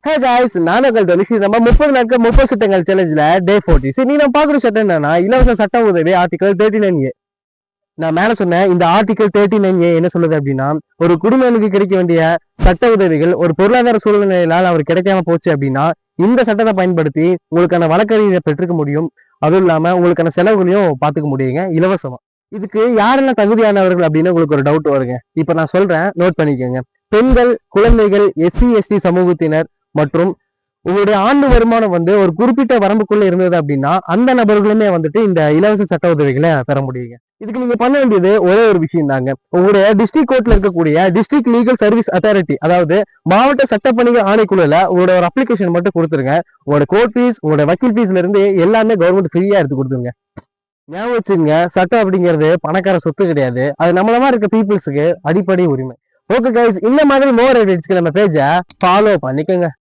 Hey guys, நானங்கள் Dhanushi நம்ம 30 நாட்கள் 30 சட்டங்கள் சேலஞ்சில் டே 40. சரி, நீ நம்ம பார்க்குற சட்டம் என்னன்னா, இலவச சட்ட உதவி ஆர்டிகல் 39A. நான் மேல சொன்னேன், இந்த ஆர்டிகல் 39A என்ன சொல்லுது அப்படின்னா, ஒரு குடிமகனுக்கு கிடைக்க வேண்டிய சட்ட உதவிகள் ஒரு பொருளாதார சூழ்நிலையால் அவர் கிடைக்காம போச்சு அப்படின்னா, இந்த சட்டத்தை பயன்படுத்தி உங்களுக்கான வழக்கறிஞரை பெற்றுக்க முடியும். அதுவும் இல்லாம உங்களுக்கான செலவுகளையும் பார்த்துக்க முடியுங்க இலவசமா. இதுக்கு யாரெல்லாம் தகுதியானவர்கள் அப்படின்னு உங்களுக்கு ஒரு டவுட் வருங்க. இப்ப நான் சொல்றேன், நோட் பண்ணிக்கோங்க. பெண்கள், குழந்தைகள், எஸ்சி எஸ்டி சமூகத்தினர் மற்றும் உங்களுடைய ஆண்டு வருமானம் ஒரு குறிப்பிட்ட வரம்புக்குள்ள இருந்தது அப்படின்னா அந்த நபர்களுமே இந்த இலவச சட்ட உதவிகளை பெற முடியுங்க. இதுக்கு நீங்க பண்ண வேண்டியது ஒரே ஒரு விஷயம் தாங்க. உங்களுடைய டிஸ்ட்ரிக்ட் கோர்ட்ல இருக்கக்கூடிய டிஸ்ட்ரிக்ட் லீகல் சர்வீஸ் அத்தாரிட்டி, அதாவது மாவட்ட சட்டப்பணிகள் ஆணைக்குழுல உங்களோட ஒரு அப்ளிகேஷன் மட்டும் கொடுத்துருங்க. உங்களோட கோர்ட் ஃபீஸ், உங்களோட வக்கீல் ஃபீஸ்ல இருந்து எல்லாமே கவர்மெண்ட் ஃப்ரீயா எடுத்து கொடுத்துருங்க. ஞாபகம் வச்சுங்க, சட்டம் அப்படிங்கிறது பணக்கார சொத்து கிடையாது. அது நம்மள மாதிரி இருக்க பீப்புள்ஸுக்கு அடிப்படை உரிமை. ஓகே கைஸ், இந்த மாதிரி மோர் அப்டேட்ஸ்க்கு நம்ம பேஜை ஃபாலோ பண்ணிக்கோங்க.